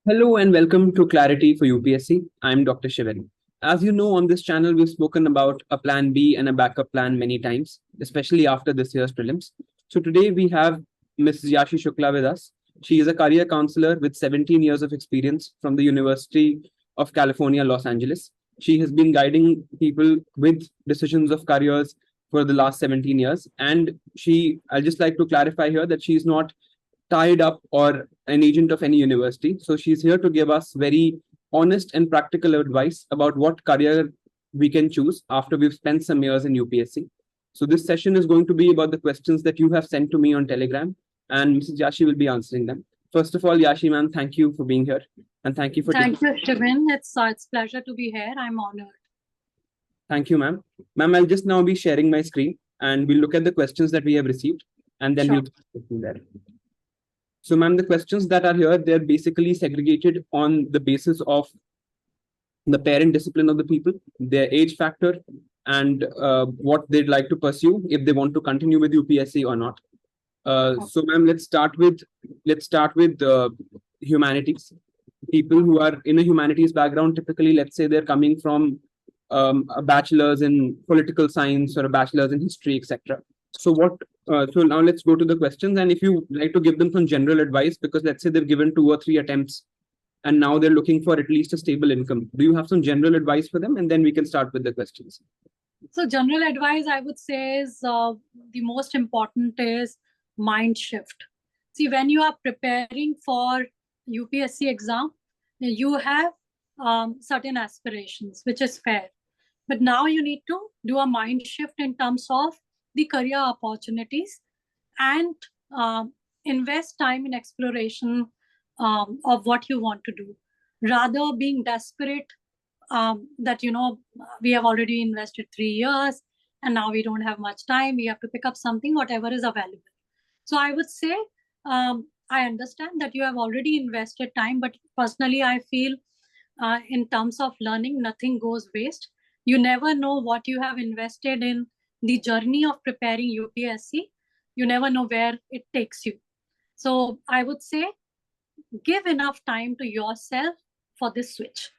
Hello and welcome to Clarity for UPSC. I'm Dr. Shivin. As you know, on this channel, we've spoken about a plan B and a backup plan many times, especially after this year's prelims. So today we have Ms. Yashi Shukla with us. She is a career counselor with 17 years of experience from the University of California, Los Angeles. She has been guiding people with decisions of careers for the last 17 years. And I'll just like to clarify here that she's not tied up or an agent of any university. So she's here to give us very honest and practical advice about what career we can choose after we've spent some years in UPSC. So this session is going to be about the questions that you have sent to me on Telegram, and Mrs. Yashi will be answering them. First of all, Yashi ma'am, thank you for being here, and thank you for Thank you, Shivin. It's pleasure to be here. I'm honored. Thank you, ma'am. Ma'am, I'll just now be sharing my screen, and we'll look at the questions that we have received, and then we'll go from there. So, ma'am, the questions that are here, they're basically segregated on the basis of the parent discipline of the people, their age factor, and what they'd like to pursue, if they want to continue with UPSC or not. So, ma'am, let's start with humanities. People who are in a humanities background, typically, let's say they're coming from a bachelor's in political science or a bachelor's in history, etc. So now let's go to the questions. And if you like to give them some general advice, because let's say they've given 2 or 3 attempts and now they're looking for at least a stable income, do you have some general advice for them? And then we can start with the questions. So general advice I would say is the most important is mind shift. See, when you are preparing for UPSC exam, you have certain aspirations, which is fair. But now you need to do a mind shift in terms of the career opportunities and invest time in exploration of what you want to do, rather being desperate that, we have already invested 3 years and now we don't have much time. We have to pick up something, whatever is available. So I would say, I understand that you have already invested time, but personally, I feel in terms of learning, nothing goes waste. You never know what you have invested in the journey of preparing UPSC. You never know where it takes you. So I would say, give enough time to yourself for this switch.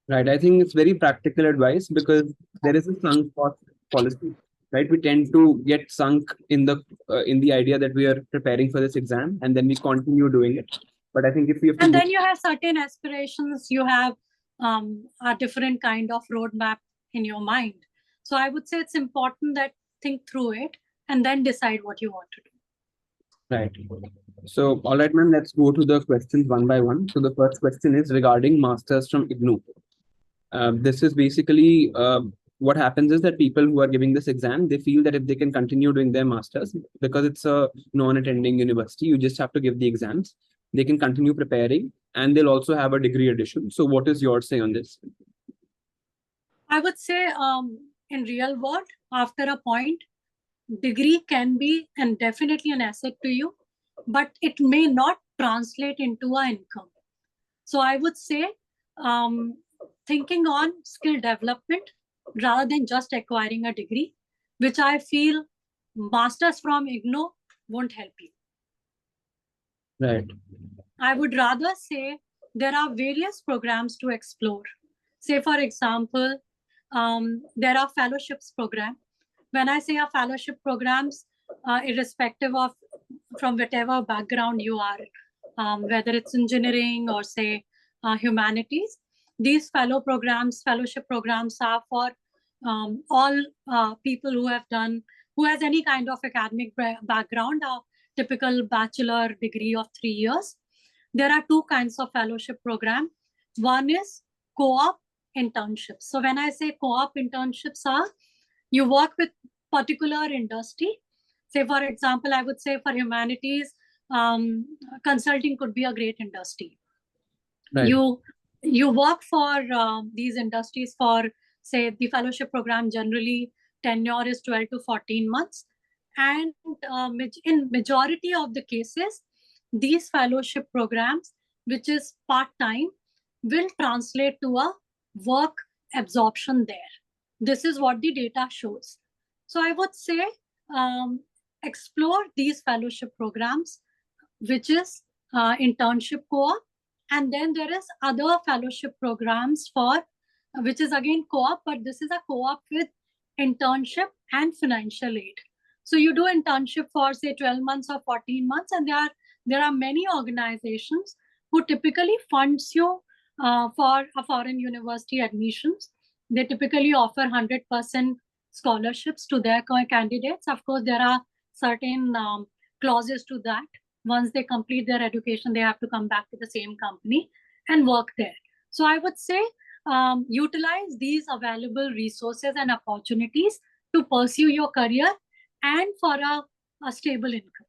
Right. I think it's very practical advice because there is a sunk cost policy, right? We tend to get sunk in the idea that we are preparing for this exam and then we continue doing it. But I think if we have to and then you have certain aspirations, you have a different kind of roadmap in your mind. So I would say it's important that think through it and then decide what you want to do. Right. So, all right, ma'am, let's go to the questions one by one. So the first question is regarding masters from IGNOU. This is basically what happens is that people who are giving this exam, they feel that if they can continue doing their masters, because it's a non-attending university, you just have to give the exams. They can continue preparing and they'll also have a degree addition. So what is your say on this? I would say in real world, after a point, degree can be and definitely an asset to you, but it may not translate into an income. So I would say thinking on skill development rather than just acquiring a degree, which I feel masters from IGNOU won't help you. Right. I would rather say there are various programs to explore. Say, for example, there are fellowships program. When I say a fellowship programs, irrespective of from whatever background you are, whether it's engineering or say humanities, these fellowship programs are for all people who has any kind of academic background, a typical bachelor degree of 3 years. There are 2 kinds of fellowship program. One is co-op internships. So when I say co-op internships are, you work with particular industry. Say, for example, I would say for humanities, consulting could be a great industry. Right. You work for these industries for, say, the fellowship program, generally tenure is 12 to 14 months. And in majority of the cases, these fellowship programs, which is part-time, will translate to a work absorption there. This is what the data shows. So I would say explore these fellowship programs, which is internship co-op And then there is other fellowship programs for, which is again co-op, but this is a co-op with internship and financial aid. So you do internship for say 12 months or 14 months, and there are many organizations who typically funds you for a foreign university admissions. They typically offer 100% scholarships to their candidates. Of course, there are certain clauses to that. Once they complete their education, they have to come back to the same company and work there. So I would say utilize these available resources and opportunities to pursue your career and for a stable income.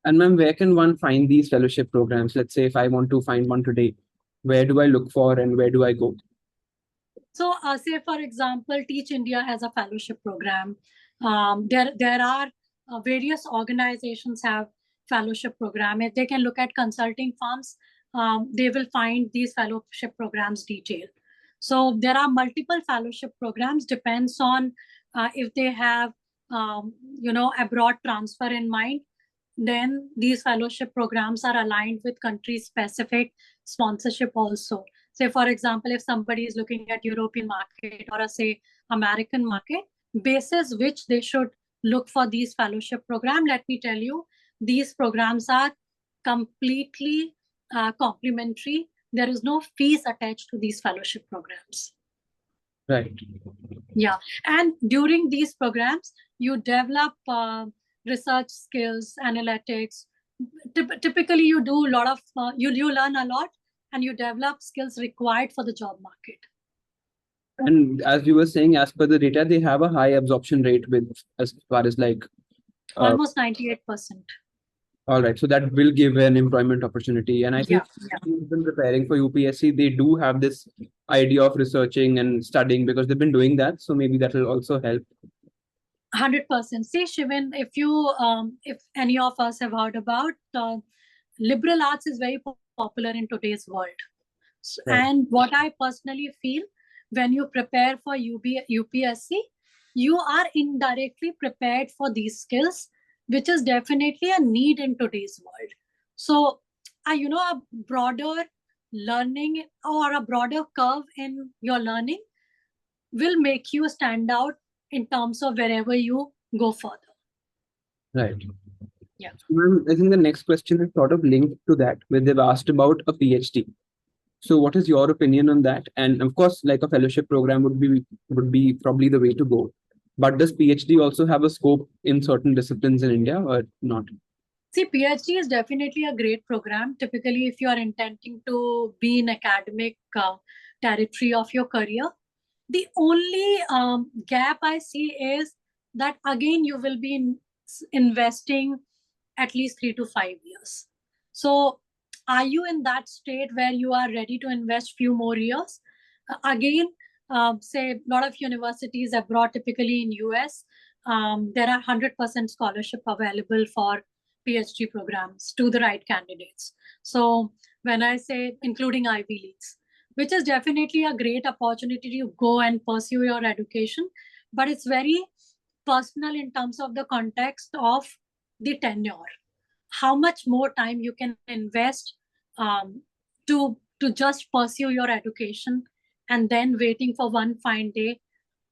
And ma'am, where can one find these fellowship programs? Let's say if I want to find one today, where do I look for and where do I go? So say, for example, Teach India has a fellowship program. There are various organizations have fellowship program. If they can look at consulting firms, they will find these fellowship programs detailed. So there are multiple fellowship programs, depends on if they have, abroad transfer in mind. Then these fellowship programs are aligned with country-specific sponsorship also. Say, for example, if somebody is looking at European market or say American market, basis which they should look for these fellowship program, let me tell you, these programs are completely complimentary. There is no fees attached to these fellowship programs. Right. Yeah. And during these programs, you develop research skills, analytics. Typically, you do a lot of, you learn a lot and you develop skills required for the job market. And as you were saying, as per the data, they have a high absorption rate with as far as like almost 98%. All right, so that will give an employment opportunity. And I think who've been preparing for UPSC, they do have this idea of researching and studying because they've been doing that. So maybe that will also help. 100%. See, Shivin, if any of us have heard about liberal arts is very popular in today's world. Right. And what I personally feel, when you prepare for UPSC, you are indirectly prepared for these skills, which is definitely a need in today's world. So, a broader learning or a broader curve in your learning will make you stand out in terms of wherever you go further. Right. Yeah. I think the next question is sort of linked to that, where they've asked about a PhD. So what is your opinion on that? And of course, like a fellowship program would be probably the way to go. But does PhD also have a scope in certain disciplines in India or not? See, PhD is definitely a great program. Typically, if you are intending to be in academic territory of your career, the only gap I see is that, again, you will be investing at least 3 to 5 years. So are you in that state where you are ready to invest few more years? Again, say a lot of universities abroad, typically in US, there are 100% scholarship available for PhD programs to the right candidates. So when I say including Ivy Leagues, which is definitely a great opportunity to go and pursue your education, but it's very personal in terms of the context of the tenure. How much more time you can invest to just pursue your education and then waiting for one fine day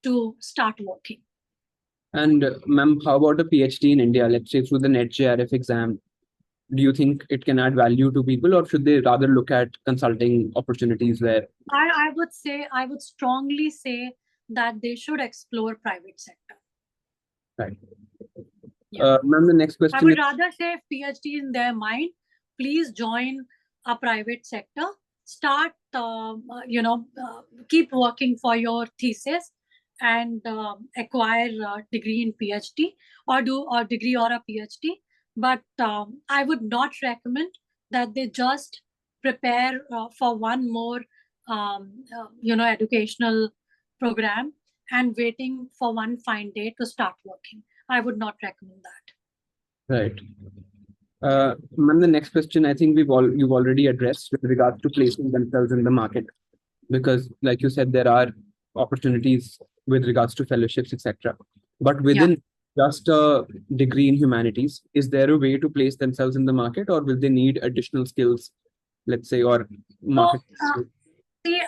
to start working. And ma'am, how about a PhD in India, let's say through the NET JRF exam? Do you think it can add value to people, or should they rather look at consulting opportunities there? I would strongly say that they should explore private sector. Right. Yeah. Ma'am, the next question. I would rather say PhD in their mind, please join a private sector. Start, keep working for your thesis and acquire a degree in PhD or do a degree or a PhD. But I would not recommend that they just prepare for one more, educational program and waiting for one fine day to start working. I would not recommend that. Right. Ma'am, the next question, I think you've already addressed with regards to placing themselves in the market, because like you said, there are opportunities with regards to fellowships, etc. But within just a degree in humanities, is there a way to place themselves in the market, or will they need additional skills let's say, or market? See,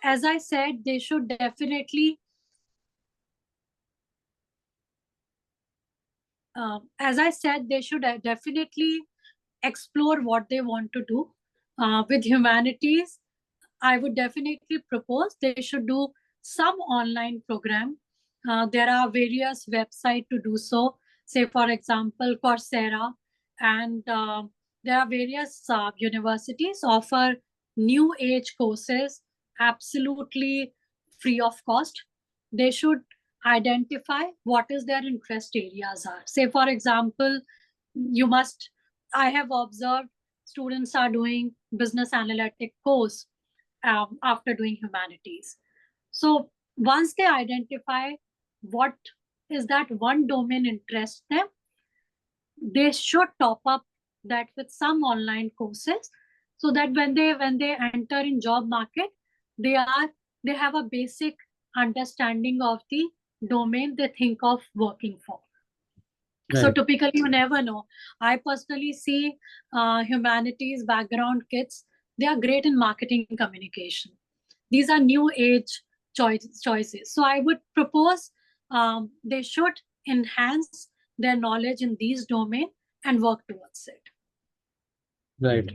as I said, they should definitely, explore what they want to do. With humanities, I would definitely propose they should do some online program. There are various websites to do so. Say, for example, Coursera, and there are various universities offer new age courses absolutely free of cost. They should identify what is their interest areas are. Say, for example, I have observed students are doing business analytic course after doing humanities. So once they identify what is that one domain interests them, they should top up that with some online courses, so that when they enter in job market, they have a basic understanding of the domain they think of working for. Right. So typically, you never know. I personally see humanities background kids, they are great in marketing communication. These are new age choices. So I would propose they should enhance their knowledge in these domains and work towards it. Right.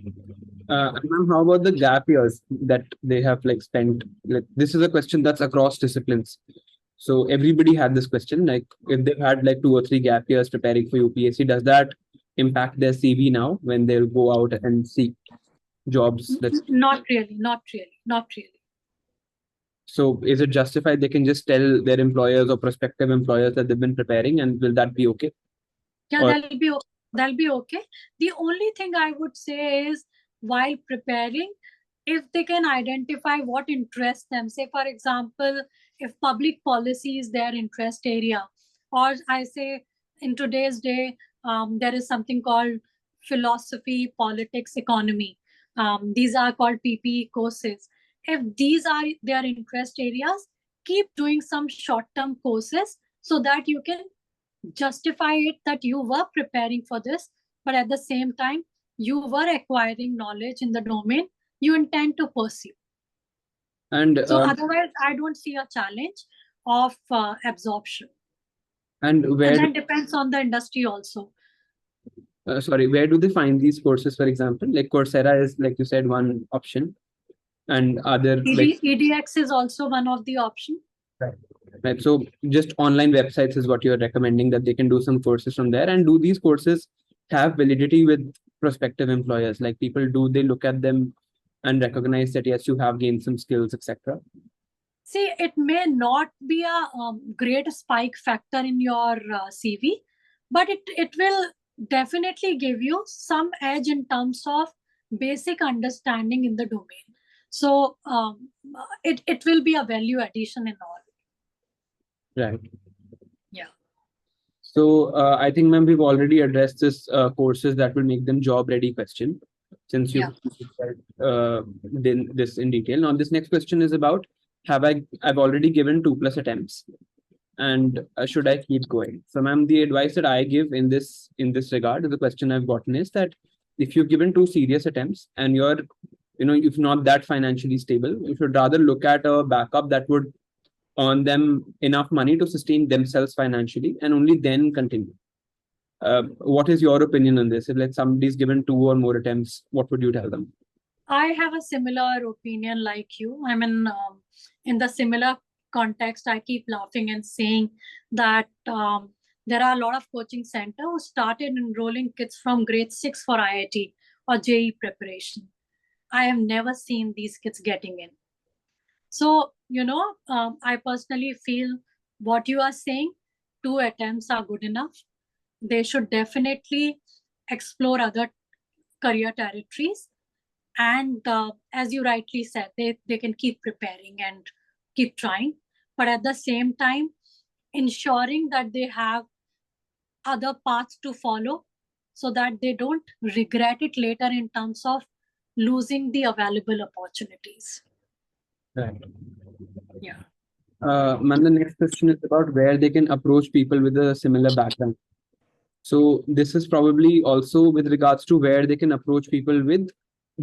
Ma'am, how about the gap years that they have like spent? Like, this is a question that's across disciplines. So everybody had this question, like if they've had like 2 or 3 gap years preparing for UPSC, does that impact their CV now when they'll go out and seek jobs? Not really. So is it justified? They can just tell their employers or prospective employers that they've been preparing, and will that be okay? Yeah, that'll be okay. The only thing I would say is, while preparing, if they can identify what interests them, say, for example, if public policy is their interest area, or I say in today's day, there is something called philosophy, politics, economy. These are called PPE courses. If these are their interest areas, keep doing some short-term courses so that you can justify it that you were preparing for this, but at the same time, you were acquiring knowledge in the domain you intend to pursue. And so otherwise, I don't see a challenge of absorption. And that depends on the industry also. Sorry, where do they find these courses, for example? Like Coursera is, like you said, one option. And other EDX is also one of the options. Right. So just online websites is what you're recommending, that they can do some courses from there. And do these courses have validity with prospective employers? Like people, do they look at them and recognize that, yes, you have gained some skills, etc.? See, it may not be a great spike factor in your CV, but it will definitely give you some edge in terms of basic understanding in the domain. So it will be a value addition in all. Right. Yeah. So I think, ma'am, we've already addressed this courses that will make them job ready question, since you've this in detail. Now, this next question is about, I've already given 2+ attempts, and should I keep going? So, ma'am, the advice that I give in this regard, the question I've gotten is that if you've given 2 serious attempts and you're, if not that financially stable, you should rather look at a backup that would earn them enough money to sustain themselves financially, and only then continue. What is your opinion on this? If like somebody's given 2 or more attempts, what would you tell them? I have a similar opinion like you. I mean, in the similar context, I keep laughing and saying that there are a lot of coaching centers who started enrolling kids from grade 6 for IIT or JEE preparation. I have never seen these kids getting in. So, I personally feel what you are saying, 2 attempts are good enough. They should definitely explore other career territories. And as you rightly said, they can keep preparing and keep trying. But at the same time, ensuring that they have other paths to follow so that they don't regret it later in terms of losing the available opportunities. Right. Yeah. Ma'am, the next question is about where they can approach people with a similar background. So this is probably also with regards to where they can approach people with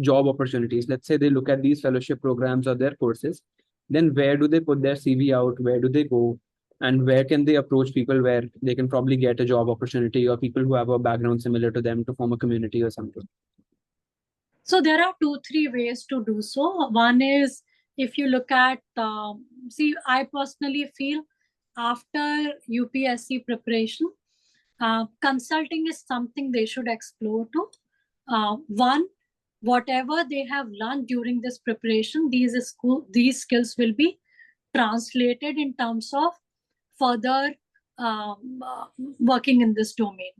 job opportunities, let's say they look at these fellowship programs or their courses, then where do they put their CV out? Where do they go? And where can they approach people where they can probably get a job opportunity, or people who have a background similar to them, to form a community or something? So there are 2-3 ways to do so. One is, if you look at, I personally feel after UPSC preparation, consulting is something they should explore too. One, whatever they have learned during this preparation, these skills will be translated in terms of further working in this domain.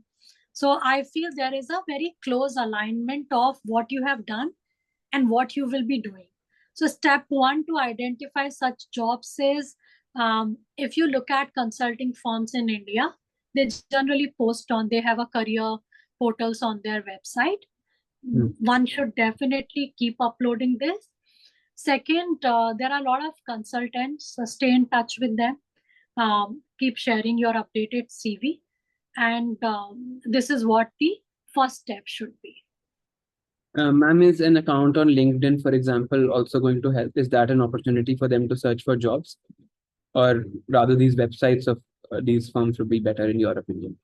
So I feel there is a very close alignment of what you have done and what you will be doing. So step one to identify such jobs is, if you look at consulting firms in India, they generally they have a career portals on their website. One should definitely keep uploading this. Second, there are a lot of consultants, stay in touch with them, keep sharing your updated CV. And this is what the first step should be. Ma'am, is an account on LinkedIn, for example, also going to help? Is that an opportunity for them to search for jobs? Or rather, these websites of these firms would be better, in your opinion?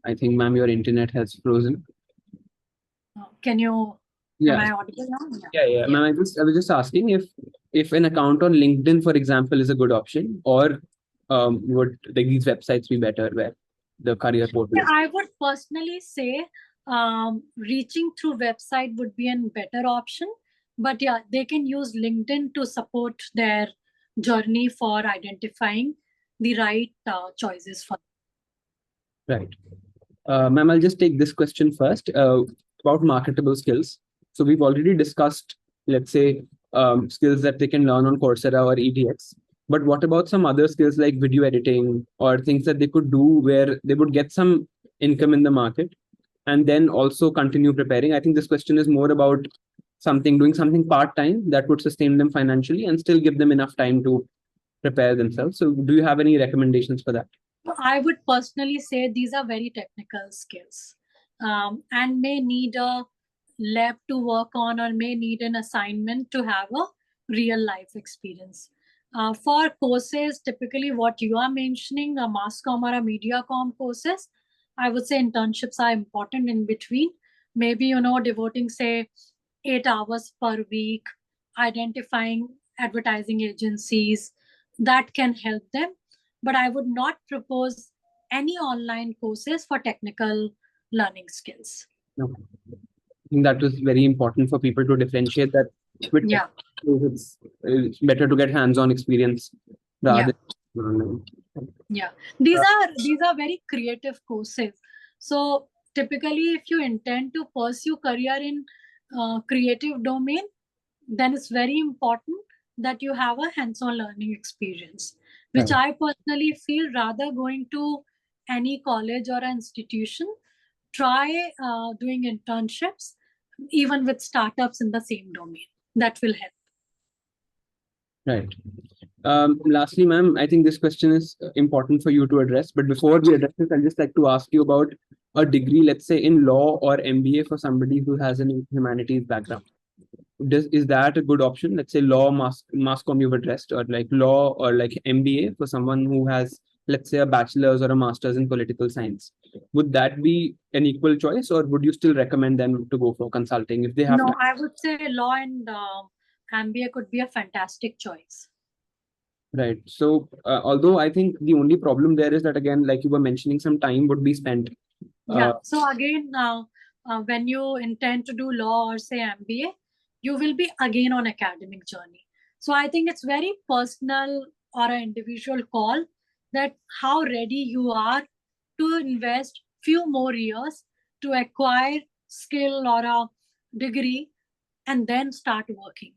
I think, ma'am, your internet has frozen. Can you? Yeah. Am I audible now? Yeah. Ma'am, I was just asking if an account on LinkedIn, for example, is a good option, or would these websites be better where the career portal is? I would personally say reaching through website would be a better option. But yeah, they can use LinkedIn to support their journey for identifying the right choices for them. Right. Ma'am, I'll just take this question first about marketable skills. So we've already discussed, let's say, skills that they can learn on Coursera or edX. But what about some other skills like video editing, or things that they could do where they would get some income in the market and then also continue preparing? I think this question is more about doing something part-time that would sustain them financially and still give them enough time to prepare themselves. So do you have any recommendations for that? I would personally say these are very technical skills and may need a lab to work on, or may need an assignment to have a real life experience. For courses, typically what you are mentioning, a mass comm or a media comm courses, I would say internships are important in between. Maybe, devoting, say, 8 hours per week, identifying advertising agencies, that can help them. But I would not propose any online courses for technical learning skills. Okay. I think that was very important for people to differentiate that. It's better to get hands-on experience rather than. These are very creative courses. So typically, if you intend to pursue career in creative domain, then it's very important that you have a hands-on learning experience, which I personally feel, rather going to any college or institution, try doing internships, even with startups in the same domain. That will help. Right. Lastly, ma'am, I think this question is important for you to address. But before we address this, I'd just like to ask you about a degree, let's say in law or MBA, for somebody who has an humanities background. Is that a good option? Let's say law, mass comm you've addressed, or like law or like MBA for someone who has, let's say, a bachelor's or a master's in political science. Would that be an equal choice, or would you still recommend them to go for consulting if they have? No, I would say law and MBA could be a fantastic choice. Right. So, although I think the only problem there is that, again, like you were mentioning, some time would be spent. So again, when you intend to do law or say MBA, you will be again on academic journey. So I think it's very personal or an individual call that how ready you are to invest few more years to acquire skill or a degree and then start working.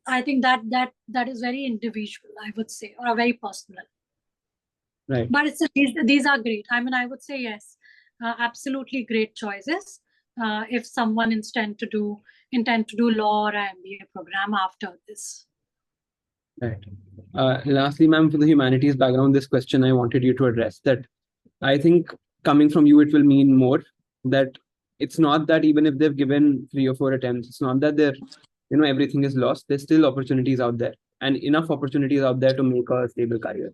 I think that is very individual, I would say, or very personal. Right. But these are great. I mean, I would say yes, absolutely great choices. If someone intend to do law or MBA program after this. Right. Lastly, ma'am, for the humanities background, this question I wanted you to address, that I think coming from you, it will mean more that it's not that even if they've given 3 or 4 attempts, it's not that they're, everything is lost. There's still opportunities out there, and enough opportunities out there to make a stable career.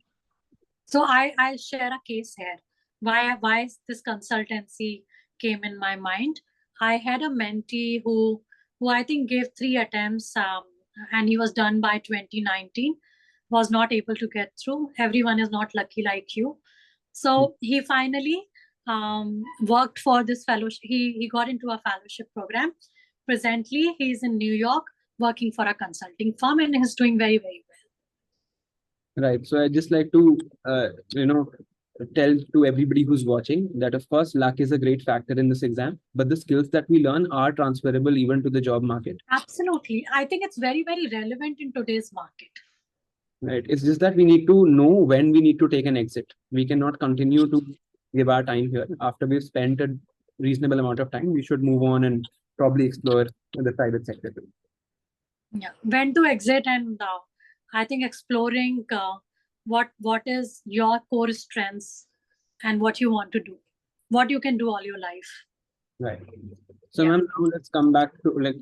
So I'll share a case here. Why this consultancy came in my mind. I had a mentee who I think gave 3 attempts, and he was done by 2019, was not able to get through. Everyone is not lucky like you. So he finally worked for this fellowship. He got into a fellowship program. Presently, he's in New York working for a consulting firm, and he's doing very, very well. Right. So I just like to, tell to everybody who's watching that, of course, luck is a great factor in this exam, but the skills that we learn are transferable even to the job market. Absolutely. I think it's very, very relevant in today's market. Right. It's just that we need to know when we need to take an exit. We cannot continue to give our time here. After we've spent a reasonable amount of time, we should move on and probably explore the private sector too. Yeah. When to exit, and I think exploring what is your core strengths and what you want to do, what you can do all your life. Right. So, ma'am, now let's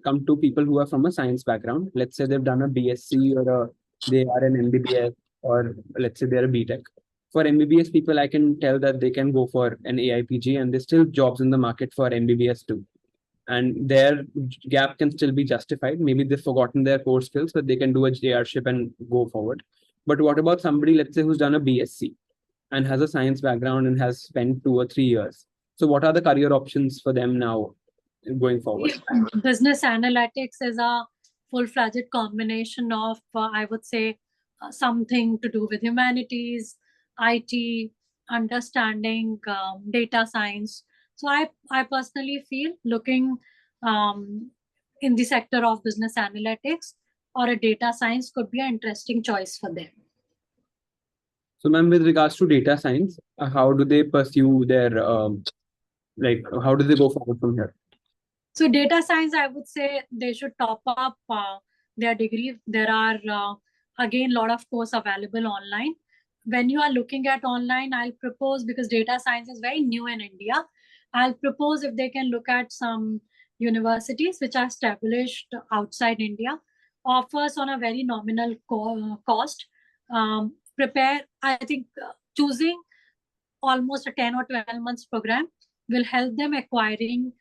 come to people who are from a science background. Let's say they've done a BSc or they are an MBBS, or let's say they're a BTech. For MBBS people, I can tell that they can go for an AIPG, and there's still jobs in the market for MBBS too. And their gap can still be justified. Maybe they've forgotten their core skills, but they can do a JR-ship and go forward. But what about somebody, let's say, who's done a BSc and has a science background and has spent 2 or 3 years? So what are the career options for them now going forward? Business analytics is a full-fledged combination of, I would say, something to do with humanities, IT, understanding, data science. So I personally feel looking in the sector of business analytics or a data science could be an interesting choice for them. So, ma'am, with regards to data science, how do they pursue their, how do they go forward from here? So data science, I would say they should top up their degree. There are, again, a lot of courses available online. When you are looking at online, I'll propose, because data science is very new in India, I'll propose if they can look at some universities which are established outside India, offers on a very nominal cost. Prepare, I think, choosing almost a 10 or 12 months program will help them acquiring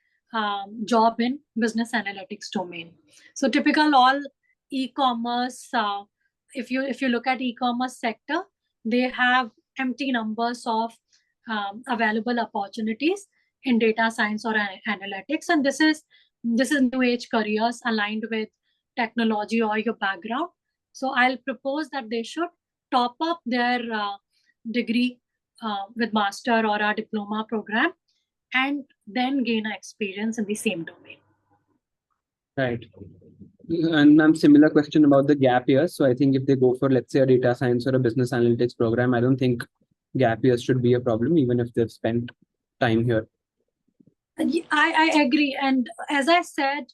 job in business analytics domain. So typical all e-commerce, if you look at e-commerce sector, they have empty numbers of available opportunities in data science or analytics, and this is new age careers aligned with technology or your background. So I'll propose that they should top up their degree with master or a diploma program, and then gain an experience in the same domain. Right. And ma'am, similar question about the gap years. So I think if they go for, let's say, a data science or a business analytics program, I don't think gap years should be a problem, even if they've spent time here. I agree. And as I said,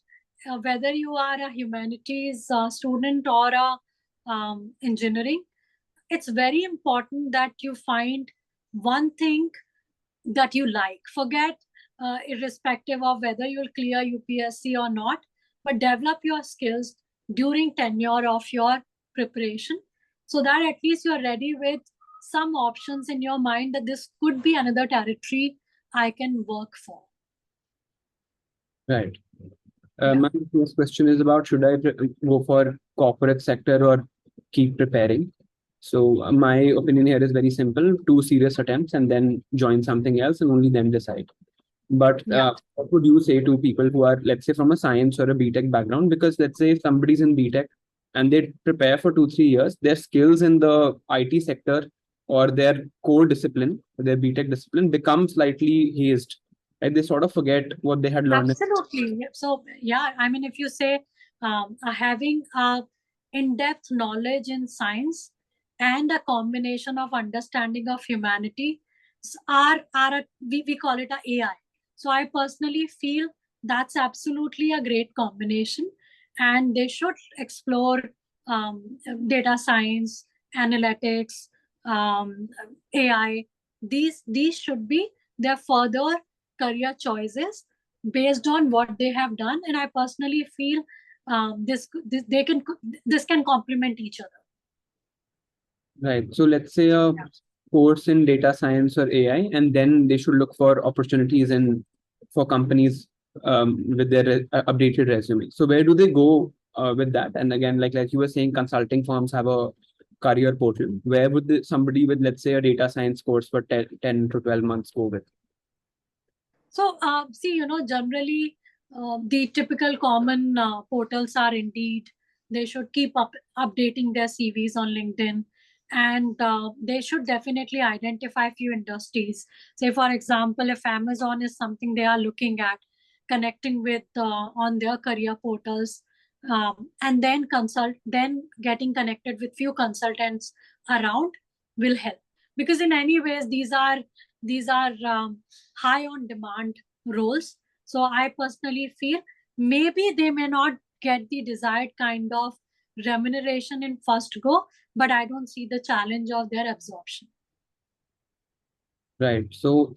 whether you are a humanities student or a engineering, it's very important that you find one thing that you like. Forget irrespective of whether you'll clear UPSC or not, but develop your skills during tenure of your preparation, so that at least you're ready with some options in your mind that this could be another territory I can work for. Right. My first question is about, should I go for corporate sector or keep preparing? So my opinion here is very simple: 2 serious attempts and then join something else, and only then decide. But what would you say to people who are, let's say, from a science or a BTech background? Because let's say if somebody's in BTech and they prepare for 2-3 years, their skills in the IT sector or their core discipline, their BTech discipline, become slightly hazed. Right? They sort of forget what they had learned. Absolutely. So yeah, I mean, if you say having a in-depth knowledge in science and a combination of understanding of humanity we call it a AI. So I personally feel that's absolutely a great combination, and they should explore data science, analytics, AI. These should be their further career choices based on what they have done. And I personally feel this can complement each other. Right. So let's say a course in data science or AI, and then they should look for opportunities for companies with their updated resume. So where do they go with that? And again, like you were saying, consulting firms have a career portal. Where would somebody with, let's say, a data science course for 10 to 12 months go with? So see, generally the typical common portals are Indeed. They should keep updating their CVs on LinkedIn, and they should definitely identify few industries. Say, for example, if Amazon is something they are looking at, connecting with on their career portals, and then getting connected with few consultants around will help, because in any ways these are high on demand roles. So I personally feel maybe they may not get the desired kind of remuneration in first go, but I don't see the challenge of their absorption. Right. So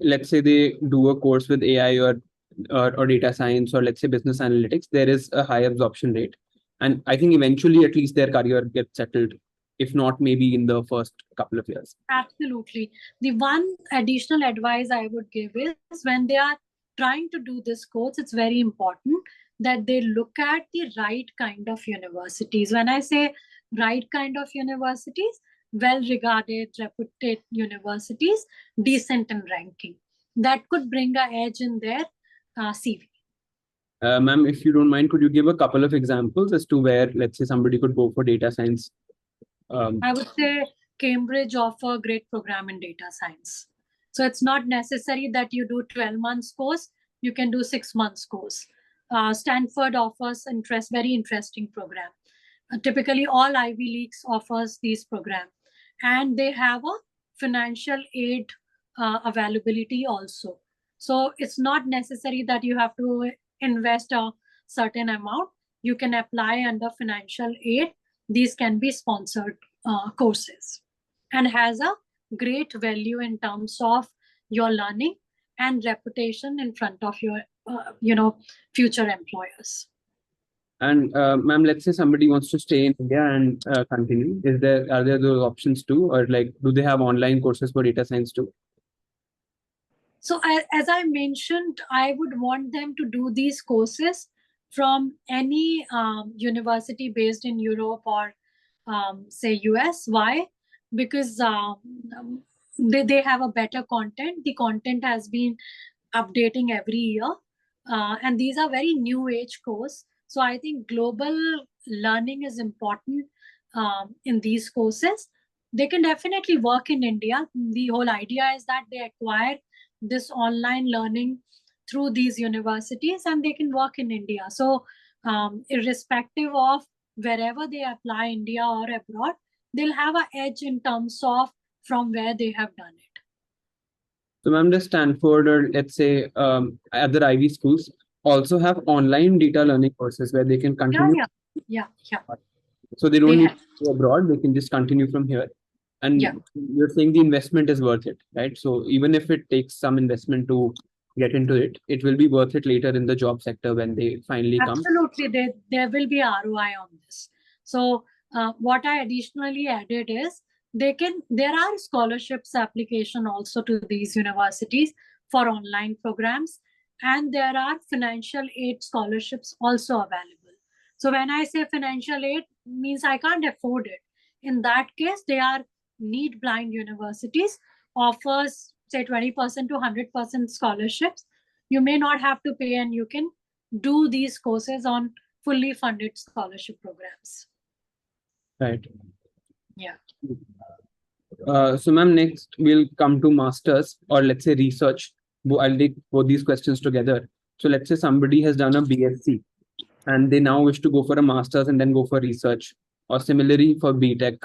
let's say they do a course with AI or data science, or let's say business analytics, there is a high absorption rate. And I think eventually at least their career gets settled, if not maybe in the first couple of years. Absolutely. The one additional advice I would give is when they are trying to do this course, it's very important that they look at the right kind of universities. When I say right kind of universities, well-regarded, reputed universities, decent in ranking. That could bring an edge in their CV. Ma'am, if you don't mind, could you give a couple of examples as to where, let's say, somebody could go for data science? I would say Cambridge offer a great program in data science. So it's not necessary that you do 12 months course. You can do 6 months course. Stanford offers very interesting program. Typically, all Ivy Leagues offers these program, and they have a financial aid availability also. So it's not necessary that you have to invest a certain amount. You can apply under financial aid. These can be sponsored courses, and has a great value in terms of your learning and reputation in front of your future employers. And ma'am, let's say somebody wants to stay in India and continue. Are there those options too, or like do they have online courses for data science too? So as I mentioned, I would want them to do these courses from any university based in Europe or say US. Why? Because they have a better content. The content has been updating every year, and these are very new age course. So I think global learning is important in these courses. They can definitely work in India. The whole idea is that they acquire this online learning through these universities and they can work in India. So irrespective of wherever they apply, India or abroad, they'll have an edge in terms of from where they have done it. So ma'am, does Stanford or let's say other Ivy schools also have online data learning courses where they can continue? Yeah. So they don't need to go abroad, they can just continue from here. And you're saying the investment is worth it, right? So even if it takes some investment to get into it, it will be worth it later in the job sector when they finally come. Absolutely, there will be ROI on this. So what I additionally added is there are scholarships application also to these universities for online programs, and there are financial aid scholarships also available. So when I say financial aid, means I can't afford it. In that case, they are need blind universities, offers say 20% to 100% scholarships. You may not have to pay and you can do these courses on fully funded scholarship programs. Right. Yeah. So ma'am, next we'll come to masters or let's say research. I'll take both these questions together. So let's say somebody has done a BSc and they now wish to go for a master's and then go for research, or similarly for BTech.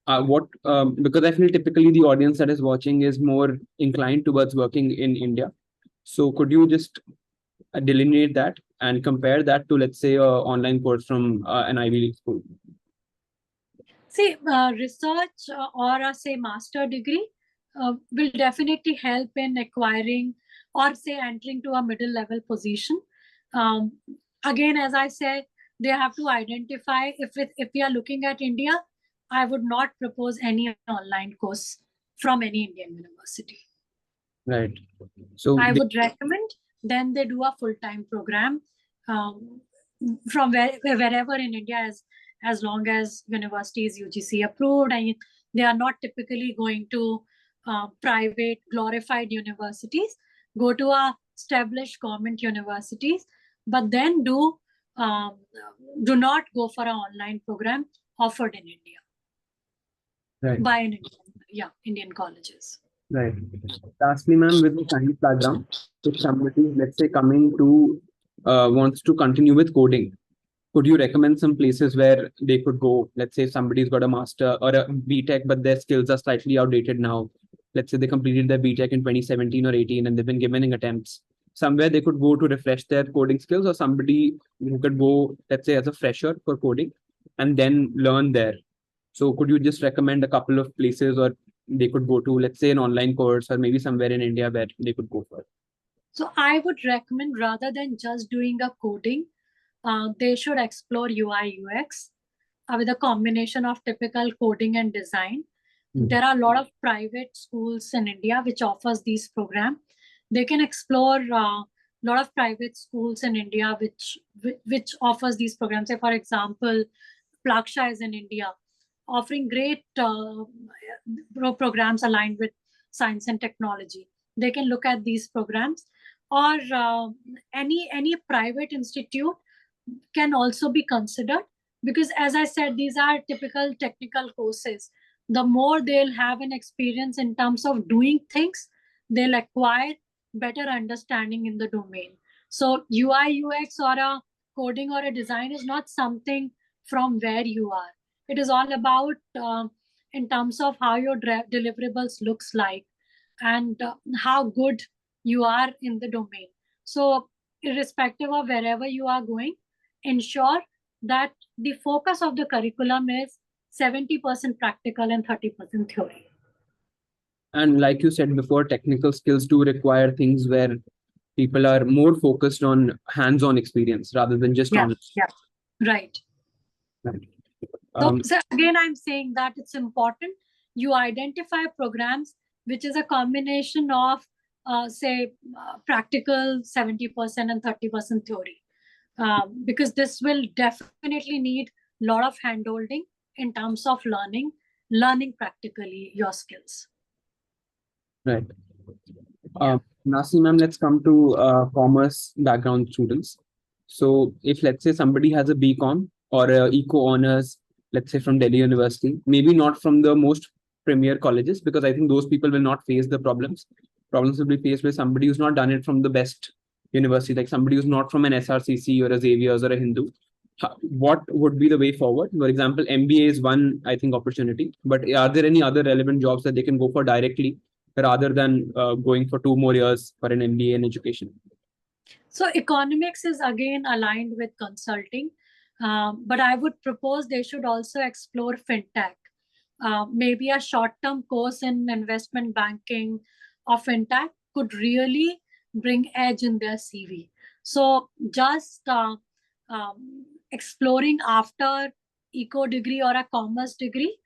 Because I feel typically the audience that is watching is more inclined towards working in India. So could you just delineate that and compare that to, let's say, an online course from an Ivy League school? See, research or say master degree will definitely help in acquiring or say entering to a middle level position. Again, as I said, they have to identify if we are looking at India, I would not propose any online course from any Indian university. Right. So I would recommend then they do a full-time program from wherever in India, as long as university is UGC approved, and they are not typically going to private glorified universities. Go to a established government universities, but then do not go for an online program offered in India by an Indian colleges. Right. Lastly, ma'am, with the science background, if somebody, let's say, coming to wants to continue with coding, could you recommend some places where they could go? Let's say somebody's got a master or a BTech, but their skills are slightly outdated now. Let's say they completed their BTech in 2017 or 18 and they've been given attempts. Somewhere they could go to refresh their coding skills, or somebody who could go, let's say, as a fresher for coding and then learn there. So could you just recommend a couple of places or they could go to, let's say, an online course or maybe somewhere in India where they could go for? So I would recommend, rather than just doing a coding, they should explore UI UX with a combination of typical coding and design. There are a lot of private schools in India which offers these programs. They can explore a lot of private schools in India which offers these programs. Say, for example, Plaksha is in India, offering great programs aligned with science and technology. They can look at these programs, or any private institute can also be considered, because as I said, these are typical technical courses. The more they'll have an experience in terms of doing things, they'll acquire better understanding in the domain. So UI UX or a coding or a design is not something from where you are. It is all about in terms of how your deliverables looks like, and how good you are in the domain. So irrespective of wherever you are going, ensure that the focus of the curriculum is 70% practical and 30% theory. And like you said before, technical skills do require things where people are more focused on hands-on experience rather than just on. Right. So again, I'm saying that it's important you identify programs which is a combination of practical 70% and 30% theory, because this will definitely need a lot of handholding in terms of learning practically your skills. Right. Nasi ma'am, let's come to commerce background students. So if let's say somebody has a BCom or a eco honors, let's say from Delhi University, maybe not from the most premier colleges, because I think those people will not face the problems. Problems will be faced by somebody who's not done it from the best university, like somebody who's not from an SRCC or a Xavier's or a Hindu. What would be the way forward? For example, MBA is one, I think, opportunity, but are there any other relevant jobs that they can go for directly rather than going for 2 more years for an MBA in education? So economics is again aligned with consulting, but I would propose they should also explore fintech. Maybe a short-term course in investment banking or fintech could really bring edge in their CV. So just exploring after eco degree or a commerce degree,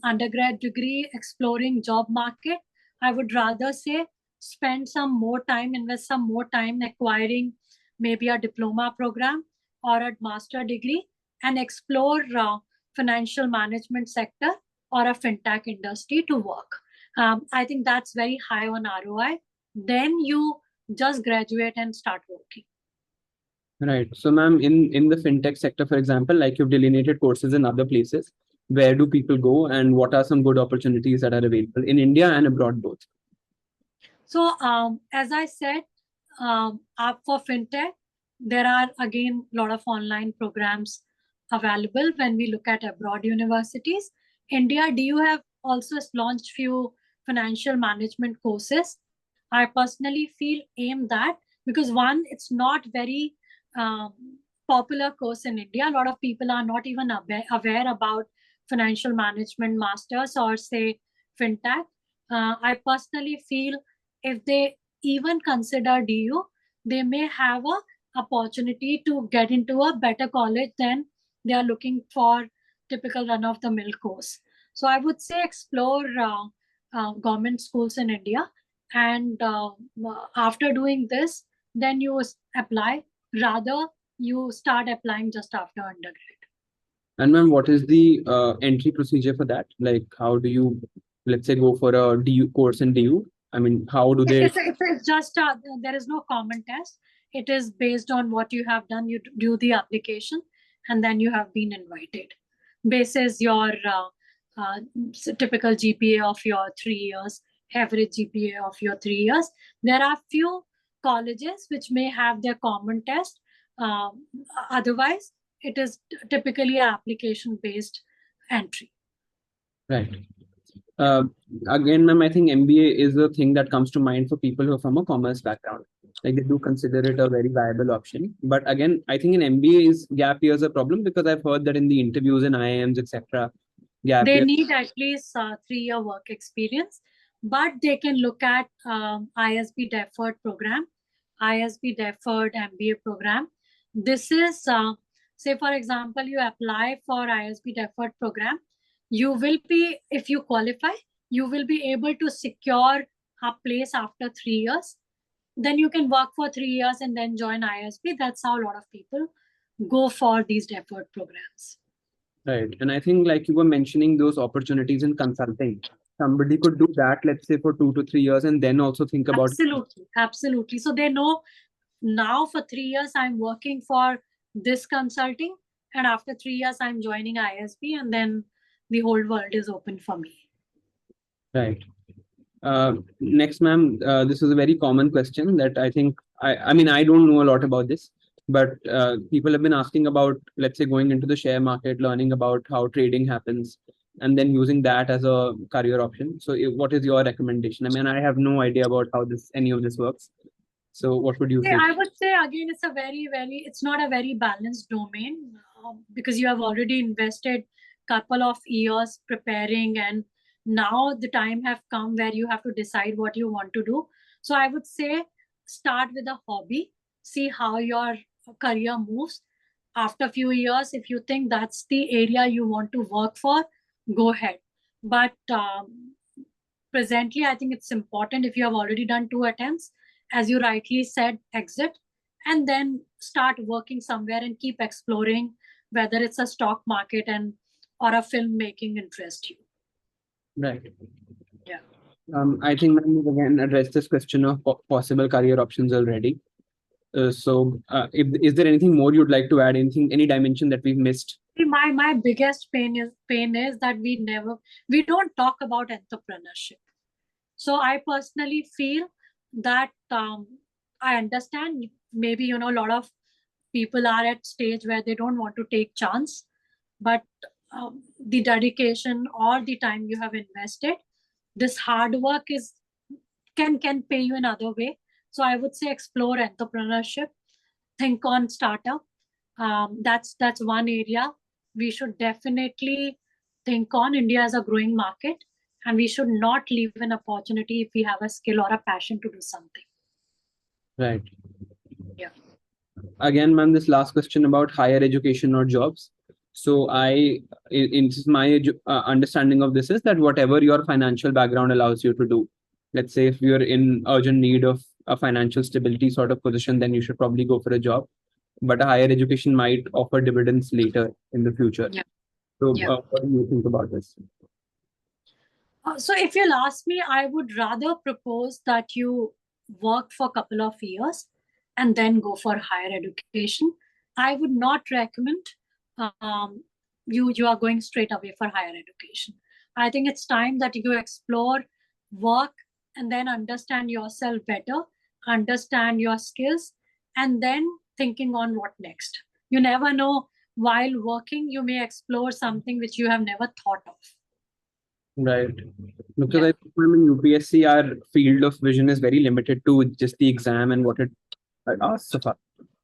undergrad degree, exploring job market, I would rather say spend some more time, invest some more time acquiring maybe a diploma program or a master degree, and explore financial management sector or a fintech industry to work. I think that's very high on ROI. Then you just graduate and start working. Right. So, ma'am, in the fintech sector, for example, like you've delineated courses in other places, where do people go and what are some good opportunities that are available in India and abroad both? So, as I said, for fintech, there are again a lot of online programs available when we look at abroad universities. India, DU have also launched few financial management courses. I personally feel aim that, because one, it's not very popular course in India. A lot of people are not even aware about financial management masters or say fintech. I personally feel if they even consider DU, they may have a opportunity to get into a better college than they are looking for typical run-of-the-mill course. So I would say explore government schools in India, and after doing this, then you apply. Rather, you start applying just after undergrad. And ma'am, what is the entry procedure for that? Like, how do you, let's say, go for a DU course in DU? I mean, how do they? It's just there is no common test. It is based on what you have done. You do the application, and then you have been invited. Basis your typical GPA of your 3 years, average GPA of your 3 years. There are few colleges which may have their common test. Otherwise, it is typically an application-based entry. Right. Again, ma'am, I think MBA is the thing that comes to mind for people who are from a commerce background. Like, they do consider it a very viable option. But again, I think in MBA is gap years a problem, because I've heard that in the interviews in IIMs, etc., they need at least 3-year work experience, but they can look at ISB deferred program, ISB deferred MBA program. This is, say for example, you apply for ISB deferred program, you will be, if you qualify, you will be able to secure a place after 3 years. Then you can work for 3 years and then join ISB. That's how a lot of people go for these deferred programs. Right. And I think, like you were mentioning, those opportunities in consulting, somebody could do that, let's say, for 2 to 3 years, and then also think about Absolutely. So they know now for 3 years I'm working for this consulting, and after 3 years I'm joining ISB, and then the whole world is open for me. Right. Next, ma'am, this is a very common question that I think, I mean, I don't know a lot about this, but people have been asking about, let's say, going into the share market, learning about how trading happens, and then using that as a career option. So what is your recommendation? I mean, I have no idea about how any of this works. So what would you say? I would say, again, it's a it's not a very balanced domain, because you have already invested couple of years preparing, and now the time have come where you have to decide what you want to do. So I would say start with a hobby, see how your career moves. After a few years, if you think that's the area you want to work for, go ahead. But presently, I think it's important, if you have already done 2 attempts, as you rightly said, exit, and then start working somewhere and keep exploring whether it's a stock market or a filmmaking interest you. Right. Yeah. I think we've again addressed this question of possible career options already. So is there anything more you'd like to add? Any dimension that we've missed? My biggest pain is that we don't talk about entrepreneurship. So I personally feel that I understand maybe, a lot of people are at stage where they don't want to take chance, but the dedication or the time you have invested, this hard work can pay you in other way. So I would say explore entrepreneurship, think on startup. That's one area we should definitely think on. India is a growing market, and we should not leave an opportunity if we have a skill or a passion to do something. Right. Yeah. Again, ma'am, this last question about higher education or jobs. So my understanding of this is that whatever your financial background allows you to do, let's say if you're in urgent need of a financial stability sort of position, then you should probably go for a job. But a higher education might offer dividends later in the future. Yeah. So what do you think about this? So if you'll ask me, I would rather propose that you work for a couple of years and then go for higher education. I would not recommend you are going straight away for higher education. I think it's time that you explore, work, and then understand yourself better, understand your skills, and then thinking on what next. You never know, while working, you may explore something which you have never thought of. Right. Because I think in UPSC, our field of vision is very limited to just the exam and what it asks of us.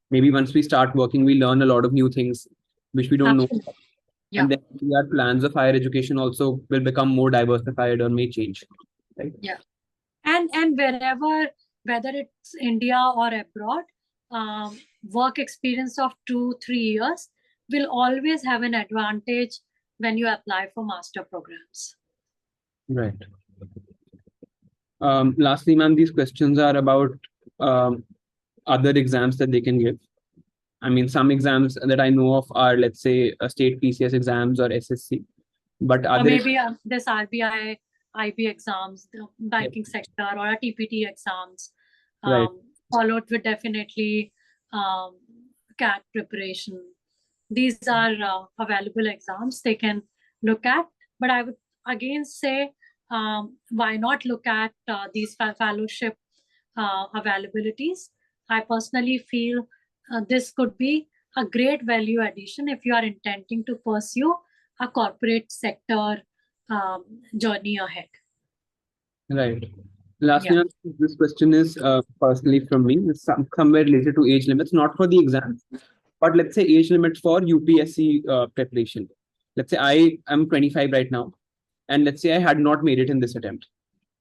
Maybe once we start working, we learn a lot of new things which we don't know. Yeah. And then our plans of higher education also will become more diversified or may change. Right? Yeah. And wherever whether it's India or abroad, work experience of 2-3 years will always have an advantage when you apply for master programs. Right. Lastly, ma'am, these questions are about other exams that they can give. I mean, some exams that I know of are, let's say, state PCS exams or SSC, but Or other maybe this RBI, IB exams, the banking sector, or a TPT exams, Right. followed with definitely CAT preparation. These are available exams they can look at. But I would again say, why not look at these fellowship availabilities? I personally feel this could be a great value addition if you are intending to pursue a corporate sector journey ahead. Right. Lastly, ma'am, this question is personally from me. It's somewhere related to age limits, not for the exams, but let's say age limits for UPSC preparation. Let's say I am 25 right now, and let's say I had not made it in this attempt.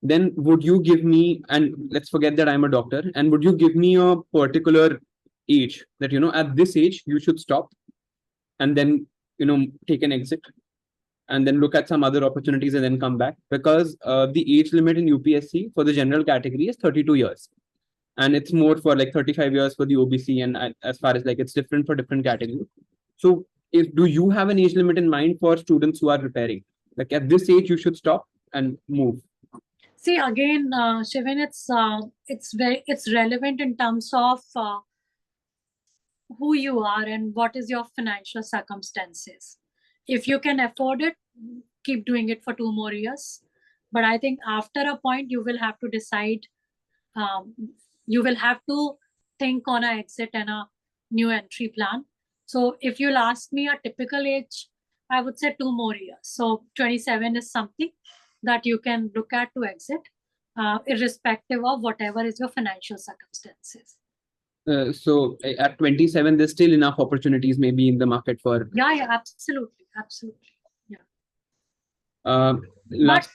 Then would you give me, and let's forget that I'm a doctor, and would you give me a particular age that, you know, at this age you should stop and then, you know, take an exit and then look at some other opportunities and then come back? Because the age limit in UPSC for the general category is 32 years. And it's more for like 35 years for the OBC, and as far as like it's different for different categories. So do you have an age limit in mind for students who are preparing? Like at this age, you should stop and move. See, again, Shivin, it's relevant in terms of who you are and what is your financial circumstances. If you can afford it, keep doing it for 2 more years. But I think after a point, you will have to decide, you will have to think on an exit and a new entry plan. So if you'll ask me a typical age, I would say 2 more years. So 27 is something that you can look at to exit, irrespective of whatever is your financial circumstances. So at 27, there's still enough opportunities maybe in the market for. Yeah, absolutely. Yeah. But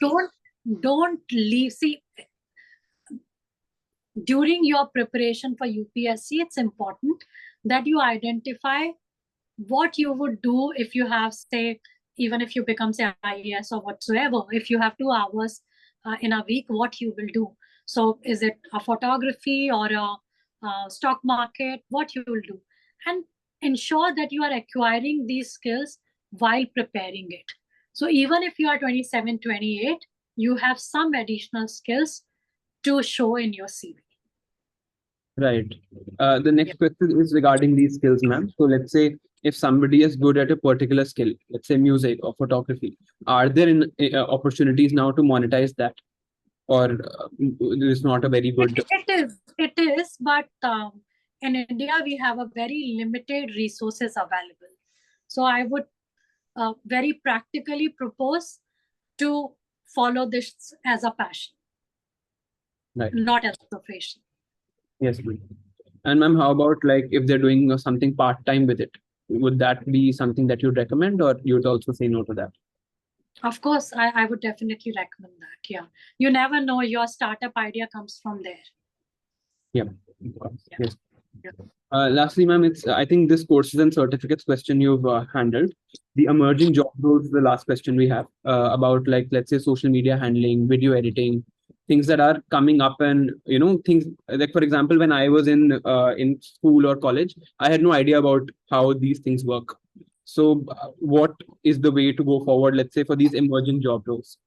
don't leave. See, during your preparation for UPSC, it's important that you identify what you would do if you have, say, even if you become, say, IAS or whatsoever, if you have 2 hours in a week, what you will do. So is it a photography or a stock market, what you will do? And ensure that you are acquiring these skills while preparing it. So even if you are 27, 28, you have some additional skills to show in your CV. Right. The next question is regarding these skills, ma'am. So let's say if somebody is good at a particular skill, let's say music or photography, are there opportunities now to monetize that? Or it's not a very good. It is, but in India we have a very limited resources available. So I would very practically propose to follow this as a passion, right, not as a profession. Yes, please. And ma'am, how about like if they're doing something part-time with it? Would that be something that you'd recommend, or you'd also say no to that? Of course, I would definitely recommend that. Yeah. You never know, your startup idea comes from there. Yeah. Yes. Lastly, ma'am, I think this courses and certificates question you've handled. The emerging job roles is the last question we have about, like, let's say social media handling, video editing, things that are coming up, and you know, things like, for example, when I was in school or college, I had no idea about how these things work. So what is the way to go forward, let's say, for these emerging job roles?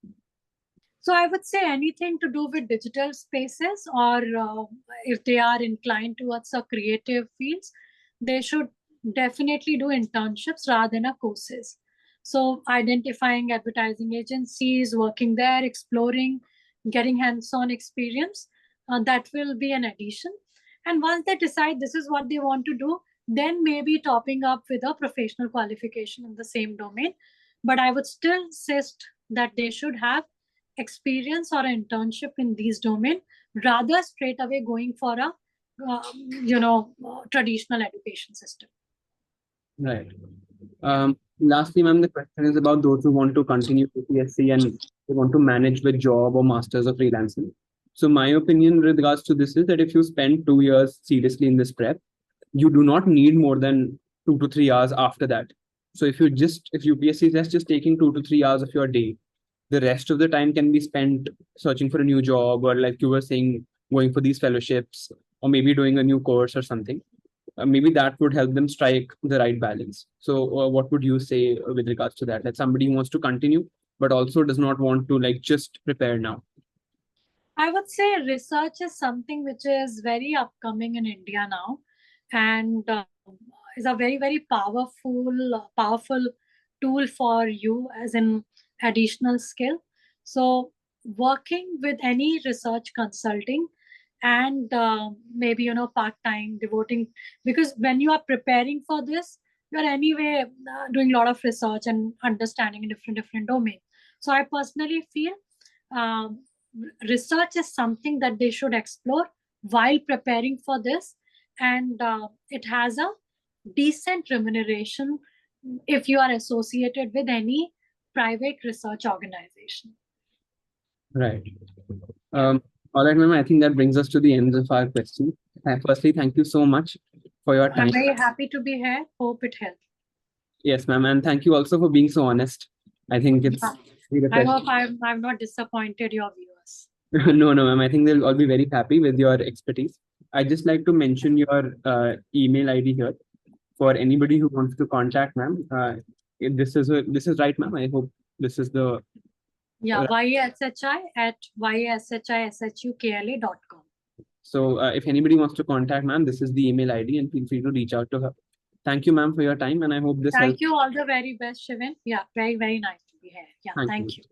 So I would say anything to do with digital spaces, or if they are inclined towards a creative fields, they should definitely do internships rather than courses. So identifying advertising agencies, working there, exploring, getting hands-on experience, that will be an addition. And once they decide this is what they want to do, then maybe topping up with a professional qualification in the same domain. But I would still insist that they should have experience or internship in these domain, rather straight away going for a traditional education system. Right. Lastly, ma'am, the question is about those who want to continue UPSC and they want to manage with job or masters or freelancing. So my opinion with regards to this is that if you spend 2 years seriously in this prep, you do not need more than 2 to 3 hours after that. So if UPSC is just taking 2 to 3 hours of your day, the rest of the time can be spent searching for a new job, or like you were saying, going for these fellowships, or maybe doing a new course or something. Maybe that would help them strike the right balance. So what would you say with regards to that? That somebody who wants to continue, but also does not want to like just prepare now. I would say research is something which is very upcoming in India now, and is a very, very powerful tool for you as an additional skill. So working with any research consulting and maybe, part-time devoting, because when you are preparing for this, you're anyway doing a lot of research and understanding in different domains. So I personally feel research is something that they should explore while preparing for this, and it has a decent remuneration if you are associated with any private research organization. Right. All right, ma'am. I think that brings us to the end of our question. Firstly, thank you so much for your time. I'm very happy to be here. Hope it helped. Yes, ma'am. And thank you also for being so honest. I think it's. I hope I'm not disappointed your viewers. No, ma'am. I think they'll all be very happy with your expertise. I'd just like to mention your email ID here for anybody who wants to contact ma'am. This is right, ma'am. I hope this is the. Yeah, yashi@yashishukla.com. So if anybody wants to contact ma'am, this is the email ID, and feel free to reach out to her. Thank you, ma'am, for your time, and I hope this. Thank you. All the very best, Shivin. Yeah, very, very nice to be here. Yeah, thank you.